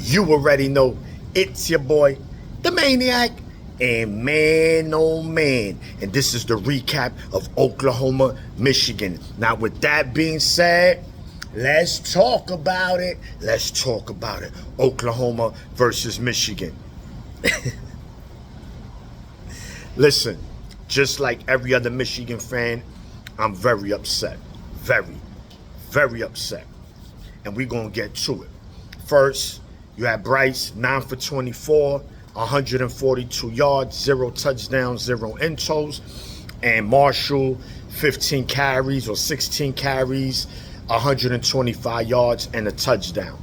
You already know it's your boy, the Maniac, and man, oh man. And this is the recap of Oklahoma, Michigan. Now, with that being said, let's talk about it. Let's talk about it. Oklahoma versus Michigan. Listen, just like every other Michigan fan, I'm very upset. Very, very upset. And we're going to get to it. First, you had Bryce, 9 for 24, 142 yards, 0 touchdowns, 0 intos. And Marshall, 15 carries or 16 carries, 125 yards, and a touchdown.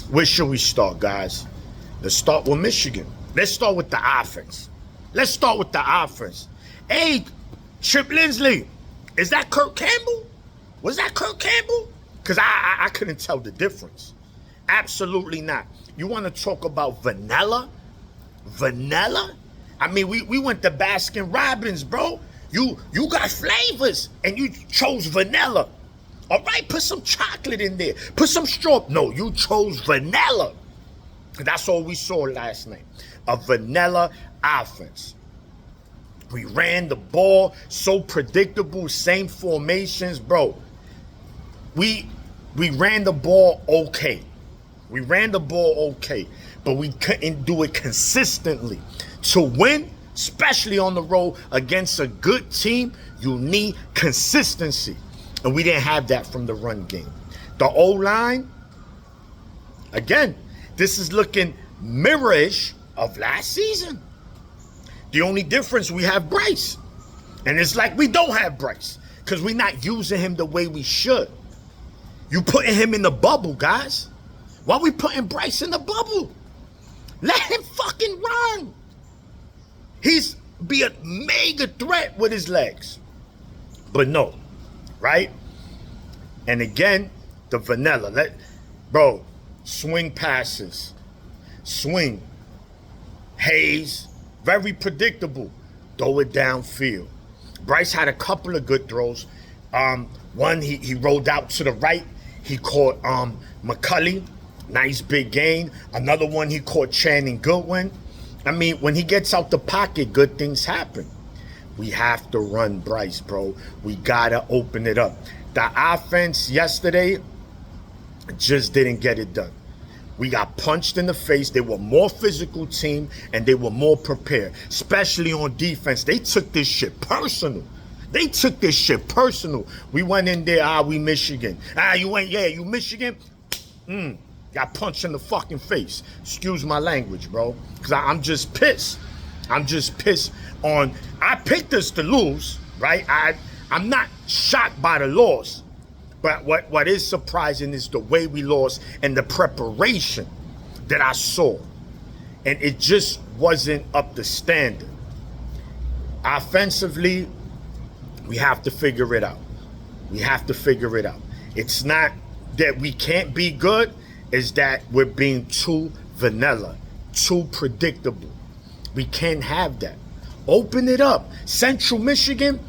Where should we start, guys? Let's start with Michigan. Let's start with the offense. Hey, Chip Lindsley, is that Kirk Campbell? Was that Kirk Campbell? Because I couldn't tell the difference. Absolutely not. You want to talk about vanilla? Vanilla? I mean, we went to Baskin Robbins, bro. You got flavors, and you chose vanilla. All right, put some chocolate in there. Put some straw. No, you chose vanilla. That's all we saw last night. A vanilla offense. We ran the ball, so predictable, same formations, bro. We ran the ball okay. But we couldn't do it consistently. To win, especially on the road against a good team, you need consistency. And we didn't have that from the run game. The O-line, again, this is looking mirror-ish of last season. The only difference, we have Bryce. And it's like we don't have Bryce because we're not using him the way we should. You putting him in the bubble, guys. Why we putting Bryce in the bubble? Let him fucking run. He's be a mega threat with his legs. But no, right? And again, the vanilla. Bro, swing passes. Swing. Hayes, very predictable. Throw it downfield. Bryce had a couple of good throws. One, he rolled out to the right. He caught McCulley. Nice big gain. Another one, he caught Channing Goodwin. I mean, when he gets out the pocket, good things happen. We have to run Bryce, bro. We got to open it up. The offense yesterday just didn't get it done. We got punched in the face. They were more physical team, and they were more prepared, especially on defense. They took this shit personal. We went in there, we Michigan. You Michigan? Got punched in the fucking face. Excuse my language, bro. Because I'm just pissed. I picked us to lose, right? I'm not shocked by the loss. But what is surprising is the way we lost and the preparation that I saw. And it just wasn't up to standard. Offensively, we have to figure it out. It's not that we can't be good. It's that we're being too vanilla, too predictable. We can't have that. Open it up. Central Michigan,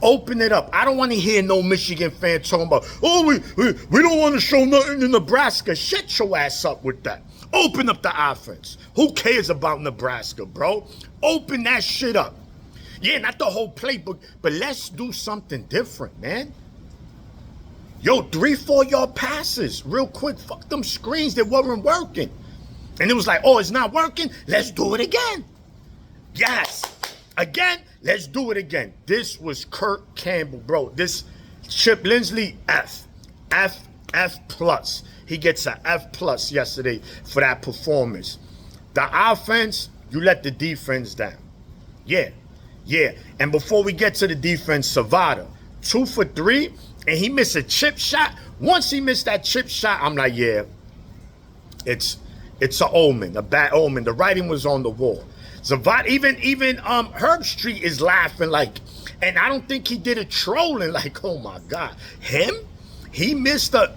open it up. I don't want to hear no Michigan fan talking about, we don't want to show nothing in Nebraska. Shut your ass up with that. Open up the offense. Who cares about Nebraska, bro? Open that shit up. Yeah, not the whole playbook, but let's do something different, man. Yo, 3-4 yard passes real quick. Fuck them screens that weren't working. And it was like, it's not working? Let's do it again. Yes. Again, let's do it again. This was Kirk Campbell, bro. This Chip Lindsley, F plus. He gets an F plus yesterday for that performance. The offense, you let the defense down. Yeah. And before we get to the defense, Savada, 2 for 3, and he missed a chip shot. Once he missed that chip shot, I'm like, yeah, it's an omen, a bad omen. The writing was on the wall. Zavada, even Herb Street is laughing like, and I don't think he did it trolling like, oh my God, him? He missed the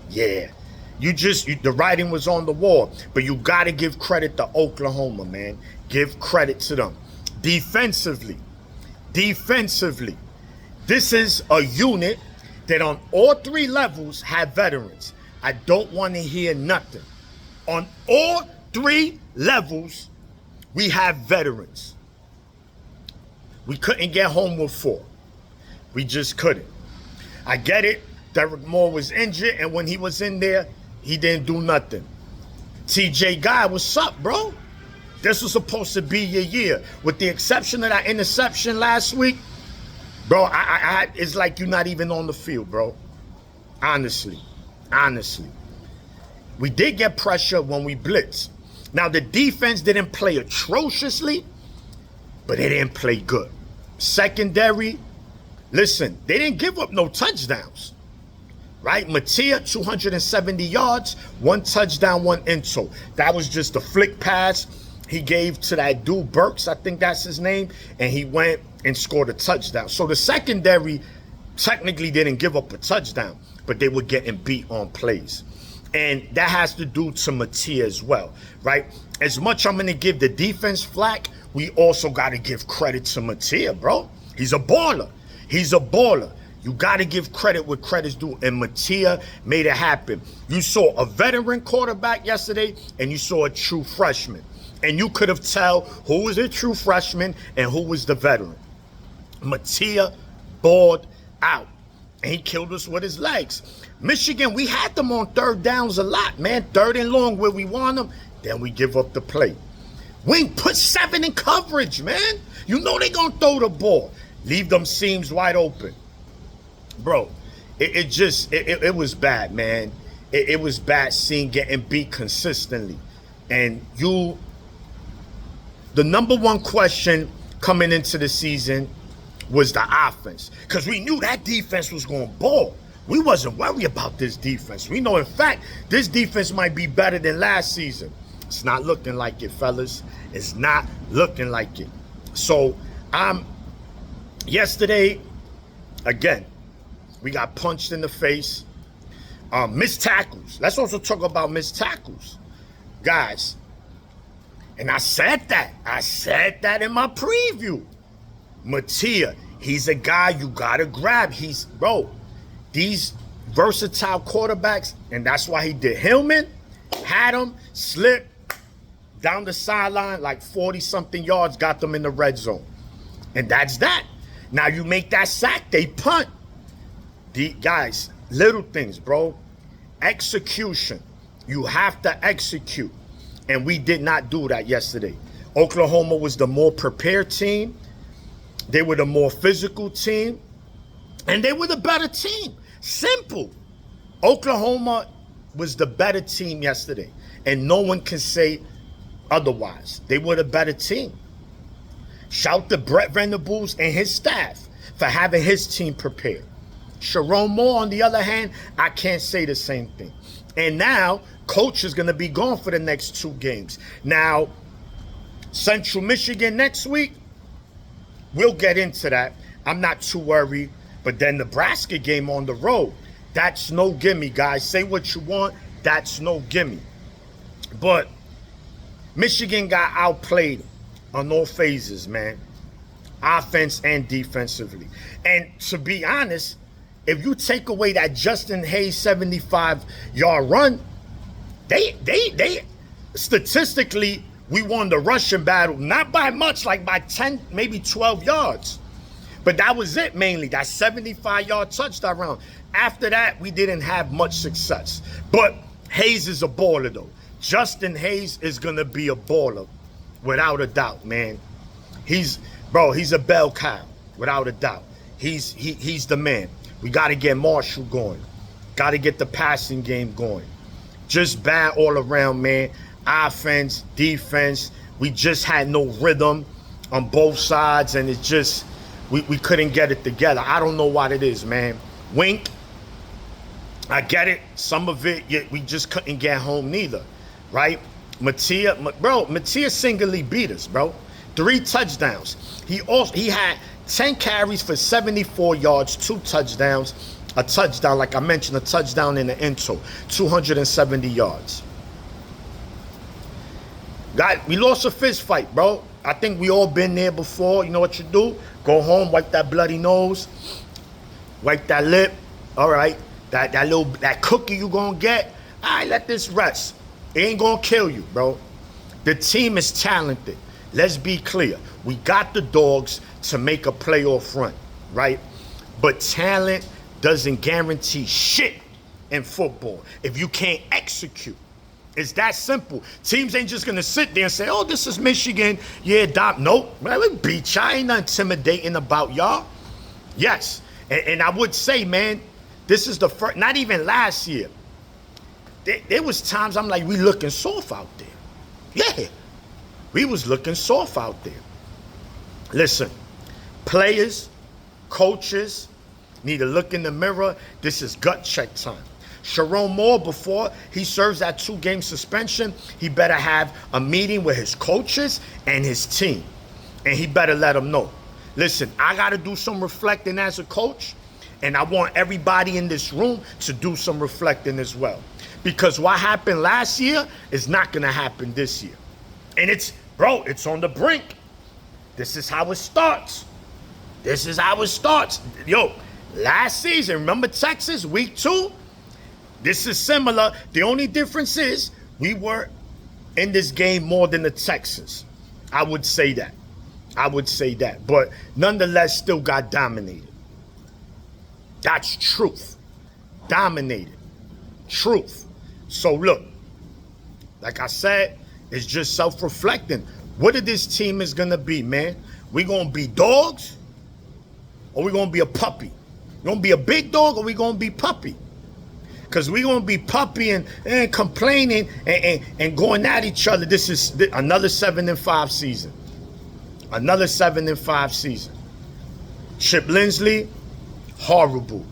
writing was on the wall. But you got to give credit to Oklahoma, man. Give credit to them. Defensively, this is a unit that on all 3 levels have veterans. I don't want to hear nothing On all three levels, we have veterans. We couldn't get home with 4. We just couldn't. I get it. Derek Moore was injured, and when he was in there, he didn't do nothing. TJ Guy, what's up, bro? This was supposed to be your year. With the exception of that interception last week, bro, it's like you're not even on the field, bro. Honestly. We did get pressure when we blitzed. Now, the defense didn't play atrociously, but they didn't play good. Secondary, listen, they didn't give up no touchdowns, right? Mattia, 270 yards, 1 touchdown, 1 into. That was just a flick pass he gave to that dude, Burks, I think that's his name, and he went and scored a touchdown. So the secondary technically didn't give up a touchdown, but they were getting beat on plays. And that has to do to Mattia as well, right? As much I'm going to give the defense flack, we also got to give credit to Mattia, bro. He's a baller. You got to give credit where credit's due, and Mattia made it happen. You saw a veteran quarterback yesterday, and you saw a true freshman. And you could have tell who was a true freshman and who was the veteran. Mattia balled out, and he killed us with his legs. Michigan, we had them on third downs a lot, man. 3rd and long where we want them, then we give up the play. We put 7 in coverage, man. You know they gonna throw the ball. Leave them seams wide open. Bro, it was bad, man. It was bad seeing getting beat consistently. And the number one question coming into the season was the offense. Because we knew that defense was going to ball. We wasn't worried about this defense. We know, in fact, this defense might be better than last season. It's not looking like it, fellas. It's not looking like it. So, yesterday, again, we got punched in the face. Missed tackles. Let's also talk about missed tackles. Guys, and I said that in my preview. Mattia, he's a guy you gotta grab. These versatile quarterbacks, and that's why he did. Hillman had him, slipped down the sideline like 40-something yards, got them in the red zone. And that's that. Now you make that sack, they punt. Guys, little things, bro. Execution. You have to execute. And we did not do that yesterday. Oklahoma was the more prepared team. They were the more physical team. And they were the better team. Simple. Oklahoma was the better team yesterday. And no one can say otherwise. They were the better team. Shout to Brett Venables and his staff for having his team prepared. Sharon Moore, on the other hand, I can't say the same thing. And now, coach is going to be gone for the next 2 games. Now, Central Michigan next week, we'll get into that. I'm not too worried. But then Nebraska game on the road, that's no gimme, guys. Say what you want, that's no gimme. But Michigan got outplayed on all phases, man. Offense and defensively. And to be honest, if you take away that Justin Hayes 75-yard run, they statistically, we won the rushing battle, not by much, like by 10, maybe 12 yards. But that was it mainly, that 75-yard touchdown round. After that, we didn't have much success. But Hayes is a baller, though. Justin Hayes is going to be a baller, without a doubt, man. He's a bell cow, without a doubt. He's the man. We got to get Marshall going. Got to get the passing game going. Just bad all around, man. Offense, defense. We just had no rhythm on both sides, and it just, we couldn't get it together. I don't know what it is, man. Wink, I get it. Some of it, we just couldn't get home neither, right? Mattia singly beat us, bro. 3 touchdowns. He had 10 carries for 74 yards, 2 touchdowns, a touchdown, like I mentioned, a touchdown in the intro, 270 yards. We lost a fist fight, bro. I think we all been there before. You know what you do? Go home, wipe that bloody nose, wipe that lip. All right, that cookie you gonna get. All right, let this rest. It ain't gonna kill you, bro. The team is talented. Let's be clear. We got the dogs to make a playoff run, right? But talent doesn't guarantee shit in football if you can't execute. It's that simple. Teams ain't just gonna sit there and say, "Oh, this is Michigan. Yeah, nope. Man, we beat y'all. Ain't nothing intimidating about y'all." Yes, and I would say, man, this is the first. Not even last year. There was times I'm like, we looking soft out there. Yeah, we was looking soft out there. Listen, players, coaches need to look in the mirror. This is gut check time. Sharon Moore, before he serves that 2-game suspension, he better have a meeting with his coaches and his team. And he better let them know. Listen, I got to do some reflecting as a coach, and I want everybody in this room to do some reflecting as well. Because what happened last year is not going to happen this year. And it's on the brink. This is how it starts. This is how it starts. Yo, last season, remember Texas, week 2? This is similar. The only difference is we were in this game more than the Texans. I would say that. But nonetheless, still got dominated. That's truth. Dominated. Truth. So look, like I said, it's just self-reflecting. What if this team is going to be, man? We going to be dogs or we going to be a puppy? We going to be a big dog or we going to be puppy? Because we're going to be puppy and complaining and going at each other. This is another 7-5 season. Another 7-5 season. Chip Lindsey, horrible.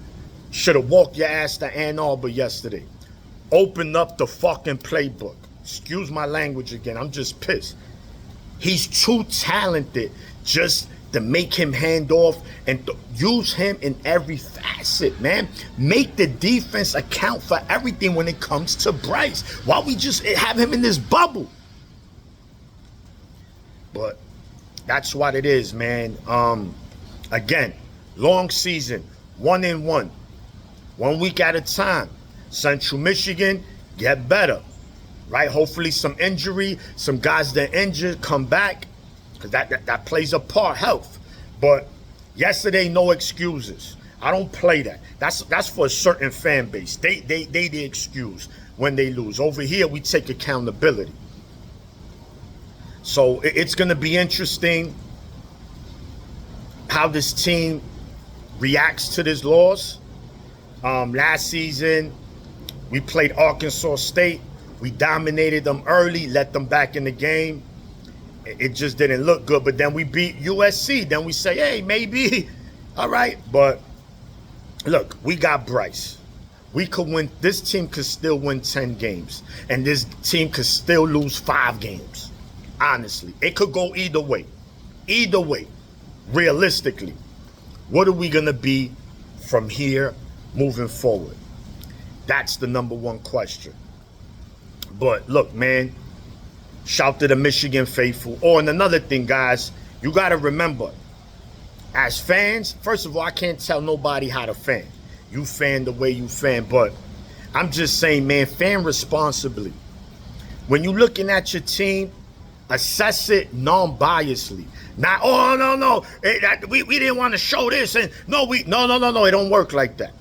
Should have walked your ass to Ann Arbor yesterday. Open up the fucking playbook. Excuse my language again. I'm just pissed. He's too talented just to make him hand off and use him in every facet, man. Make the defense account for everything when it comes to Bryce. Why we just have him in this bubble? But that's what it is, man. Again, long season, 1-1. 1 week at a time. Central Michigan, get better, right? Hopefully some injury, some guys that injured come back, because that plays a part, health. But yesterday, no excuses. I don't play that. That's for a certain fan base. They the excuse when they lose. Over here, we take accountability. So it's going to be interesting how this team reacts to this loss. Last season, we played Arkansas State. We dominated them early, let them back in the game. It just didn't look good. But then we beat USC. Then we say, hey, maybe. All right. But look, we got Bryce. We could win. This team could still win 10 games. And this team could still lose 5 games. Honestly. It could go either way. Either way. Realistically. What are we going to be from here moving forward? That's the number one question. But look, man, shout to the Michigan faithful. Oh, and another thing, guys, you got to remember, as fans, first of all, I can't tell nobody how to fan. You fan the way you fan, but I'm just saying, man, fan responsibly. When you're looking at your team, assess it non-biasly. Not, oh, no, we didn't want to show this, and no, it don't work like that.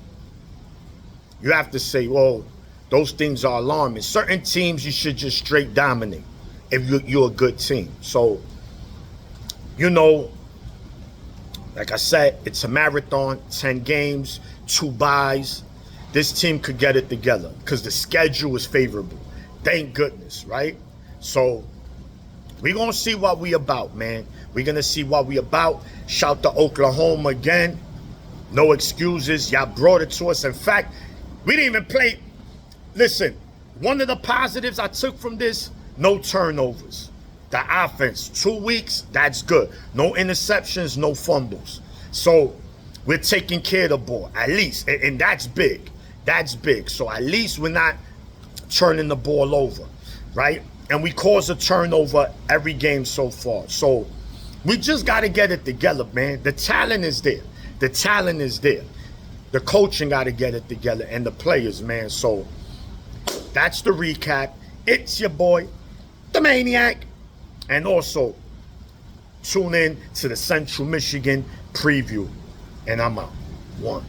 You have to say, well, those things are alarming. Certain teams you should just straight dominate if you're a good team. So, like I said, it's a marathon, 10 games, 2 byes. This team could get it together because the schedule is favorable. Thank goodness, right? So, we're going to see what we about, man. We're going to see what we about. Shout to Oklahoma again. No excuses. Y'all brought it to us. In fact, we didn't even play. Listen, one of the positives I took from this, no turnovers. The offense, 2 weeks, that's good. No interceptions, no fumbles. So we're taking care of the ball, at least. And that's big. That's big. So at least we're not turning the ball over, right? And we cause a turnover every game so far. So we just got to get it together, man. The talent is there. The talent is there. The coaching got to get it together and the players, man. So that's the recap. It's your boy, the Maniac. And also, tune in to the Central Michigan preview. And I'm out. One.